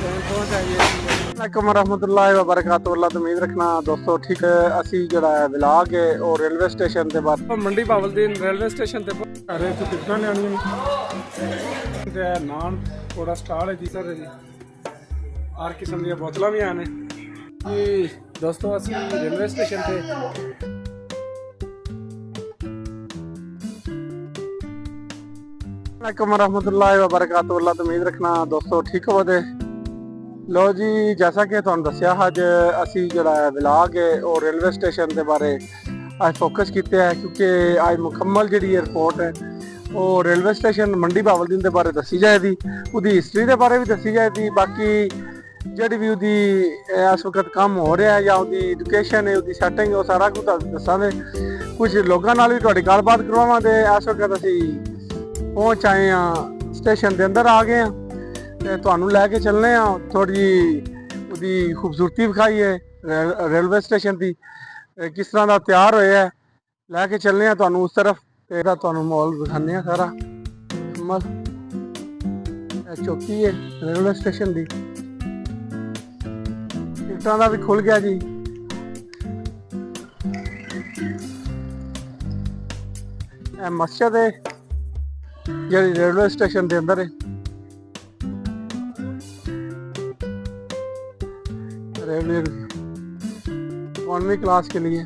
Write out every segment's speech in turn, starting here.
वालेकुम रहमतुल्लाहि व बरकातुहू। अल्लाह तो उम्मीद रखना दोस्तों ठीक है। असी जड़ा विलाग है और रेलवे स्टेशन के बाद मंडी बावलदीन रेलवे स्टेशन ते अरे तो टिकटां लेनी ते नान थोड़ा स्टाल है जी सर जी हर किस्म दी बोतलां भी आने जी दोस्तों। असी रेलवे स्टेशन ते वालेकुम रहमतुल्लाहि व बरकातुहू। अल्लाह तो उम्मीद रखना दोस्तों ठीक हो दे लो जी। जैसा कि तुहानू दस्सिया अज असी जड़ा विलाग है और रेलवे स्टेशन के बारे अज फोकस किया है क्योंकि अज मुकम्मल जी रिपोर्ट है और रेलवे स्टेशन मंडी बावलदीन के बारे दसी जाएगी, उसकी हिस्टरी के बारे भी दसी जाएगी, बाकी जी भी उसकी इस वक्त काम हो रहा है या उसकी एजुकेशन है उसकी सैटिंग है वो सारा कुछ दसा कुछ लोगों भी थोड़ी गलबात करवावे। इस वक्त असी पहुँच आए हैं स्टेशन के अंदर आ गए हैं तो लैके चलने थोड़ी उसकी खूबसूरती विखाई है रेलवे स्टेशन की किस तरह का तैयार होया है लैके चलने तो उस तरफ माहौल दिखाने सारा कमल चौकी है रेलवे स्टेशन की टिकटां का भी खुल गया जी। मस्जिद है जी रेलवे स्टेशन के अंदर है। रेलवे इकोनॉमी क्लास के लिए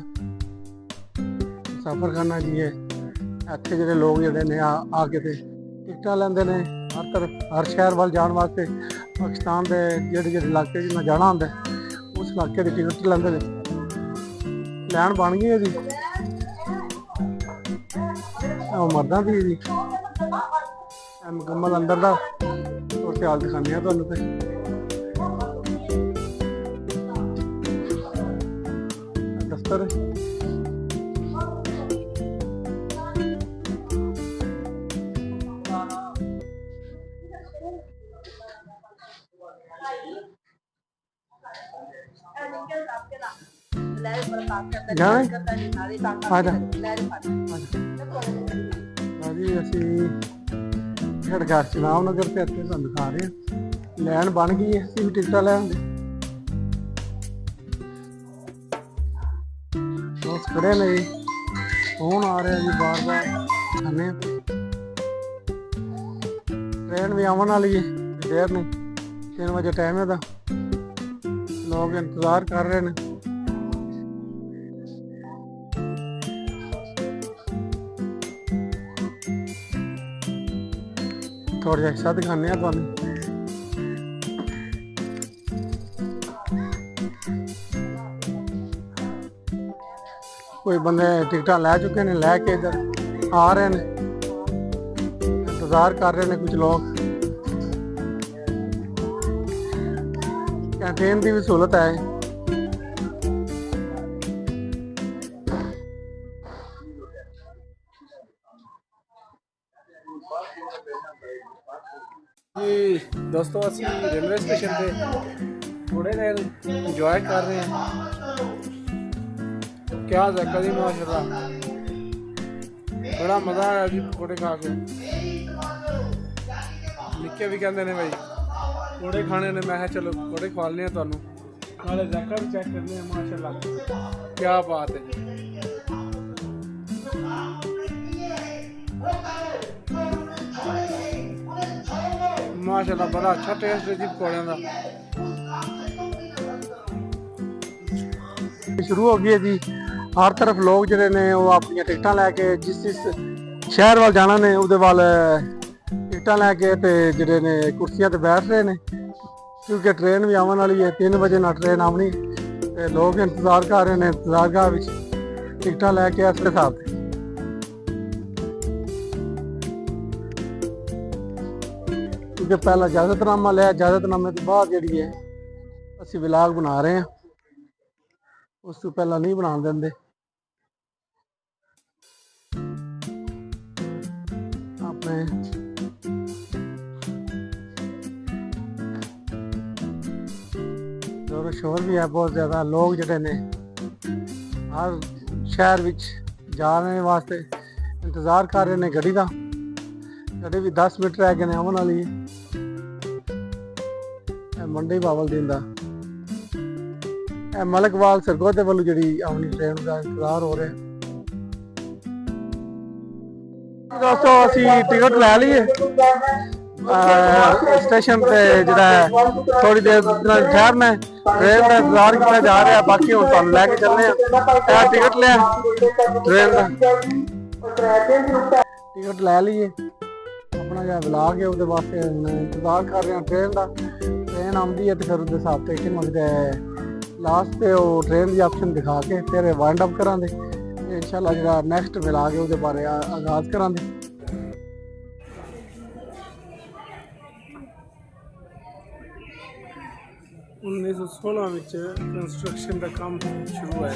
सफ़र करना जी है। इतने जोड़े लोग जोड़े ने आके टिकटा लेंदे ने हर तरफ हर शहर वाल जाने वास्ते पाकिस्तान के जोड़े इलाके में जाना होंगे उस इलाके की टिकट लेंदे ने। लैन बन गई है जी मर्दा की जी मुकम्मल अंदर का और ख्याल दिखाने तुहानू ते दफ्तर चुनाव नगर से इतने तुहानू दिखा रहे हैं। लैन बन गई है असी भी टिकटा लैन बस खड़े ने जी फोन आ रहे जी बार बार आने ट्रेन भी आने वाली है देर नहीं 3 बजे टाइम है लोग इंतजार कर रहे हैं। थोड़ा जिहा हिस्सा दिखाने तुहानू कोई बंदे टिकटा लै चुके ने लैके इधर आ रहे हैं इंतजार कर रहे हैं। कुछ लोग कैंटीन की भी सहूलत है। जी दोस्तों असी रेलवे स्टेशन पे थोड़े देर इंजॉय कर रहे हैं। क्या जगह जी माशाल्लाह बड़ा मजा आया जी पकौड़े खा के। निक्के भी कहते हैं भाई पकौड़े खाने ने मैं चलो पकौड़े खवा लें तुहानू नाले जगह भी चेक करने हैं। माशाल्लाह क्या बात है। माशाल्लाह बड़ा अच्छा टेस्ट है जी पकौड़ियों का। शुरू हो गई है जी हर तरफ लोग जोड़े ने वो अपन टिकटा लैके जिस शहर वाल जाना ने उहदे वाल टिकटा लैके ते जोड़े ने कुर्सियां ते बैठ रहे ने क्योंकि ट्रेन भी आने वाली है 3 बजे ना ट्रेन आनी ते लोग इंतजार कर रहे हैं इंतजारगाह टिकटा लैके इस हिसाब से। क्योंकि पहला इजाजतनामा लिया इजाजतनामे तो बाद जी है असी विलाग बना रहे हैं उस तो पहला नहीं बना देंगे। अपने जोर शोर भी है बहुत ज़्यादा। लोग जोड़े ने हर शहर विच जाने वास्ते इंतज़ार कर रहे हैं गड्डी का। गड्डी भी 10 मिनट रह गए आने वाली है। ਮੰਡੀ ਬਾਵਲਦੀਨ ਦਾ ਮਲਕਵਾਲ ਸਰਗੋਧੇ ਵੱਲੋਂ ਜਿਹੜੀ ਆਪਣੀ ਟ੍ਰੇਨ ਦਾ ਇੰਤਜ਼ਾਰ ਹੋ ਰਿਹਾ। ਦੋਸਤੋ ਅਸੀਂ ਟਿਕਟ ਲੈ ਲਈਏ ਸਟੇਸ਼ਨ ਤੇ ਜਿਹੜਾ ਥੋੜੀ ਦੇਰ ਠਹਿਰਨਾ ਟ੍ਰੇਨ ਦਾ ਇੰਤਜ਼ਾਰ ਕੀਤਾ ਜਾ ਰਿਹਾ। ਬਾਕੀ ਹੁਣ ਤੁਹਾਨੂੰ ਲੈ ਕੇ ਚੱਲਦੇ ਆ। ਟਿਕਟ ਲਿਆ ਟ੍ਰੇਨ ਦਾ, ਟਿਕਟ ਲੈ ਲਈਏ। ਆਪਣਾ ਜਿਹੜਾ ਵਲੌਗ ਹੈ ਉਹਦੇ ਵਾਸਤੇ ਇੰਤਜ਼ਾਰ ਕਰ ਰਹੇ ਹਾਂ ਟ੍ਰੇਨ ਦਾ। ਟ੍ਰੇਨ ਆਉਂਦੀ ਹੈ ਤੇ ਫਿਰ ਉਹਦੇ ਹਿਸਾਬ ਤੇ ਕਿੰਨਾ ਲਾਸਟ ਤੇ ਉਹ ਟ੍ਰੇਨ ਦੀ ਆਪਸ਼ਨ ਦਿਖਾ ਕੇ ਫਿਰ ਵਾਈਂਡ ਅਪ ਕਰਾਂਗੇ। ਇੰਸ਼ਾਅੱਲਾ ਜਿਹੜਾ ਨੈਕਸਟ ਵਲੌਗ ਹੈ ਉਹਦੇ ਬਾਰੇ ਆਗਾਜ਼ ਕਰਾਂਗੇ। 1916 ਵਿੱਚ ਕੰਸਟਰਕਸ਼ਨ ਦਾ ਕੰਮ ਸ਼ੁਰੂ ਹੋਇਆ।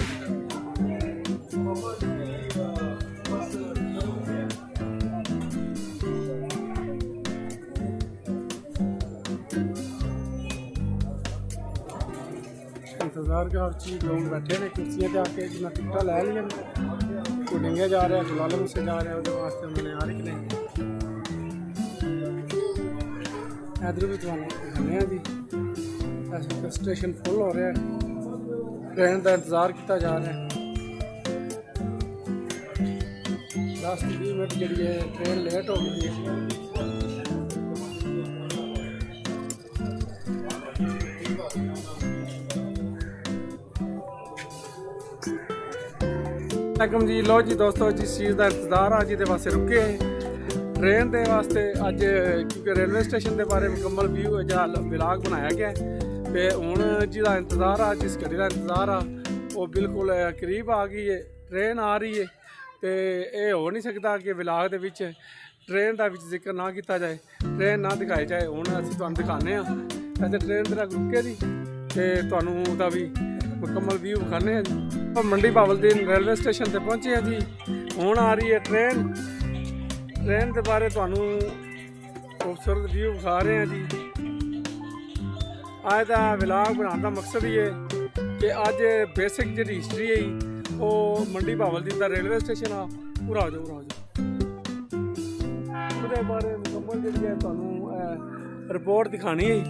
इंतजार का हर चीज लोग बैठे ने कुर्सियाँ पे आके जिन्हें टिकटा लै लिया कोई डिंगे जा रहा है जलालम से जा रहा है उसके वास्ते उन्होंने आ रही कि नहीं इधर भी तुम्हें दिखाने जी ऐसे स्टेशन फुल हो रहा है। ट्रेन का इंतजार किया जा रहा है। 10-20 मिनट जी ट्रेन लेट हो गई है। जी लो जी दोस्तों जिस चीज़ का इंतजार अज ये वास्ते रुके ट्रेन के वास्ते अज क्योंकि रेलवे स्टेशन के बारे मुकम्मल व्यू व्लॉग बनाया गया तो हूँ जिसका इंतजार आ जिस गड्डी का इंतजार आ वो बिल्कुल करीब आ गई है। ट्रेन आ रही है तो ये हो नहीं सकता कि व्लॉग के विच ट्रेन का जिक्र ना किया जाए, ट्रेन ना दिखाई जाए। हूँ असीं तुहानूं दिखाने ऐसे ट्रेन तेरा रुके दी तो तुहानूं दा भी मुकम्मल व्यू विखाने हैं जी। मंडी बावलदीन रेलवे स्टेशन पर पहुँचे हैं जी। हूँ आ रही है ट्रेन। ट्रेन के बारे तुहानूं खूबसूरत व्यू विखा रहे हैं जी। अज का व्लॉग बनाने का मकसद ही है कि अज बेसिक जी हिस्टरी है वो मंडी बावलदीन का रेलवे स्टेशन आ पूरा हो जाओ उसके बारे मुकम्मल जी है तुहानूं रिपोर्ट दिखानी है।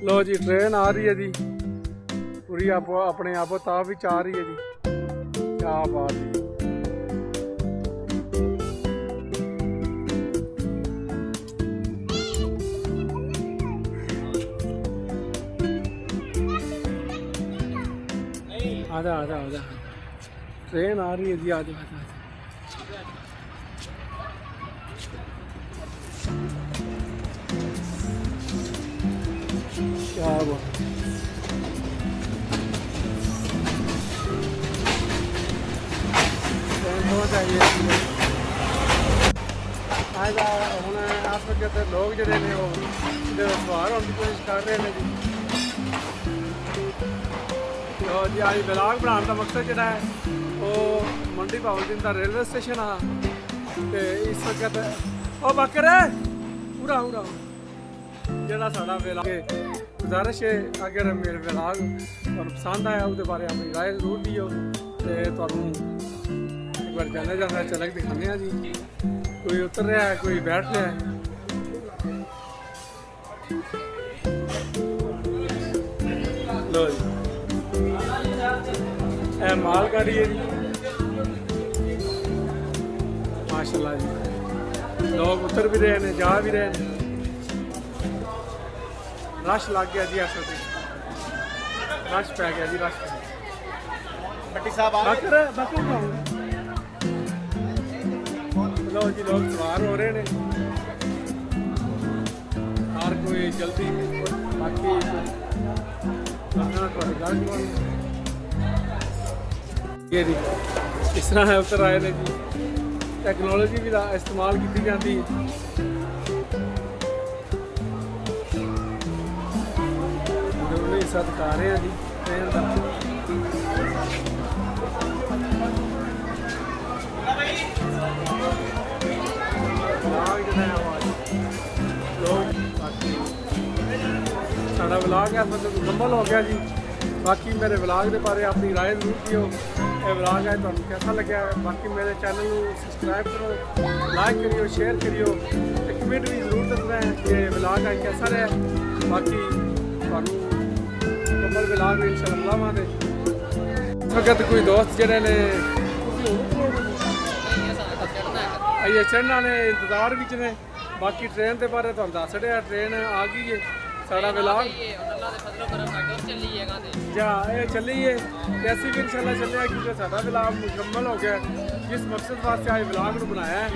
लो जी ट्रेन आ रही है जी पूरी अपने आप ताब भी आ रही है जी। क्या बात है। आजा आजा आजा ट्रेन आ रही है जी। आजा आजा क्या बात चाहिए आज हम आस वक्त लोग जोड़े ने वो सवार होने की कोशिश कर रहे हैं जी। तो जी आज व्लॉग बनाने का मकसद जोड़ा है वो मंडी बावलदीन का रेलवे स्टेशन आ तो इस वक्त वो बकर पूरा पूरा जोड़ा साड़ा व्लॉग गुजारिश है अगर मेरे व्लॉग पसंद आया उसके बारे अपनी राय जरूर दियो तो तुहानूं एक बार जाने जाना झलक दिखाने जी। कोई उतर रहा है कोई बैठ रहा है। लो जी माल गाड़ी है जी माशाल्लाह जी। लोग उतर भी रहे हैं जा भी रहे हैं। रश लग गया जी असल रश पै गया जी रश भट्टी साहब लो जी लोग सवार हो रहे हैं हर कोई जल्दी बाकी ये जी इस तरह उतर आए ने जी। टैक्नोलॉजी भी इस्तेमाल की जाती है। हिस्सा दिखा रहे हैं जी ट्रेन का। साढ़ा व्लॉग है मतलब मुकम्मल हो गया जी। ਬਾਕੀ ਮੇਰੇ ਵਲੌਗ ਦੇ ਬਾਰੇ ਆਪਣੀ ਰਾਏ ਜ਼ਰੂਰ ਦਿਓ। ਇਹ ਵਲੌਗ ਹੈ ਤੁਹਾਨੂੰ ਕਿਹਦਾ ਲੱਗਿਆ। ਬਾਕੀ ਮੇਰੇ ਚੈਨਲ ਨੂੰ ਸਬਸਕ੍ਰਾइब करो, लाइक करियो, शेयर करियो, एक कमेंट भी जरूर दसना है कि वलॉग है कैसा रहा। बाकी ਤੁਹਾਨੂੰ ਕਮਲ ਵਲੌਗ इंशाअल्लाह लावांगे। इस वक्त कोई दोस्त ਜਿਹੜੇ ਨੇ ਆਈਏ ਚੜ੍ਹਨ ਵਾਲੇ ਇੰਤਜ਼ਾਰ ਵਿੱਚ ਨੇ। ਬਾਕੀ ट्रेन ਦੇ ਬਾਰੇ ਤੁਹਾਨੂੰ ਦੱਸ ਰਿਹਾ, ट्रेन आ गई है। सारा ਵਲੌਗ ਜਾਂ ਇਹ ਚੱਲੀਏ ਤੇ ਅਸੀਂ ਵੀ ਇਨਸ਼ਾਅੱਲਾ ਚੱਲਿਆ ਕਿਉਂਕਿ ਸਾਡਾ ਵਲੌਗ ਮੁਕੰਮਲ ਹੋ ਗਿਆ। ਜਿਸ ਮਕਸਦ ਵਾਸਤੇ ਆਏ ਵਲੌਗ ਨੂੰ ਬਣਾਇਆ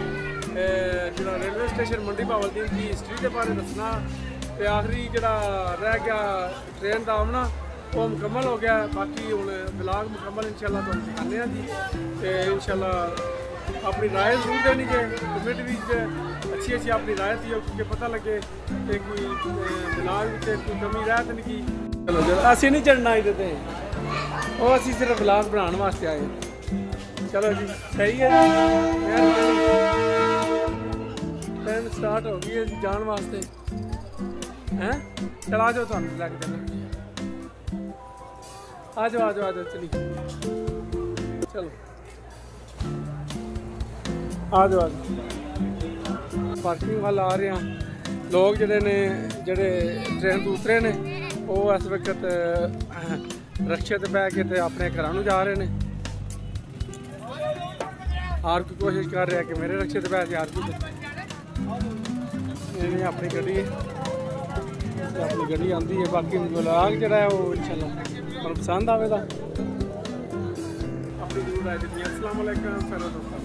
ਜਿਹੜਾ ਰੇਲਵੇ ਸਟੇਸ਼ਨ ਮੰਡੀ ਭਾਵਲਦੀਨ ਦੀ ਹਿਸਟਰੀ ਦੇ ਬਾਰੇ ਦੱਸਣਾ ਤੇ ਆਖਰੀ ਜਿਹੜਾ ਰਹਿ ਗਿਆ ट्रेन ਦਾ ਆਉਣਾ ਉਹ ਮੁਕੰਮਲ ਹੋ ਗਿਆ। ਬਾਕੀ ਹੁਣ ਵਲੌਗ ਮੁਕੰਮਲ ਇਨਸ਼ਾਅੱਲਾ ਤੁਹਾਨੂੰ ਦਿਖਾਉਂਦੇ ਹਾਂ ਜੀ ਤੇ ਇਨਸ਼ਾਅੱਲਾ अपनी राय जरूर देनी है कमेंट भी अच्छी अच्छी अपनी राय दी क्योंकि पता लगे कि कोई ब्लॉग कोई कमी रह तो नहीं की। चलो चलो असी नहीं चढ़ना इधर वो असी सिर्फ ब्लॉग बनाने वास्ते आए। चलो जी सही है ट्रेन स्टार्ट हो गई है जाने वास्ते हैं। चल आ जाओ तुम लैके चलो आ जाओ चलिए चलो आ जाओ पार्किंग वाल आ रहे हैं लोग ਜਿਹੜੇ ਨੇ ਜਿਹੜੇ ट्रेन ਤੋਂ ਉਤਰੇ ਨੇ ਉਹ ਇਸ ਵਕਤ ਰਕਸ਼ੇ ਤੇ ਬੈ ਕੇ ਤੇ ਆਪਣੇ ਘਰਾਂ ਨੂੰ ਜਾ ਰਹੇ ਨੇ। ਹਰ ਕੋਈ ਕੋਸ਼ਿਸ਼ ਕਰ ਰਿਹਾ ਕਿ ਮੇਰੇ ਰਕਸ਼ੇ ਤੇ ਬੈ ਕੇ ਹਰ ਕੋਈ ਇਹਨੇ ਆਪਣੀ ਗੱਡੀ ਆਉਂਦੀ ਹੈ। ਬਾਕੀ ਵਲੌਗ ਜਿਹੜਾ ਹੈ ਉਹ ਇਨਸ਼ਾਅੱਲਾ ਤੁਹਾਨੂੰ ਪਸੰਦ ਆਵੇਗਾ। ਆਪਣੀ ਜ਼ਰੂਰ ਰਾਏ ਦਿੱਤੀ। अस्सलाम वालेकुम सारे दोस्तों।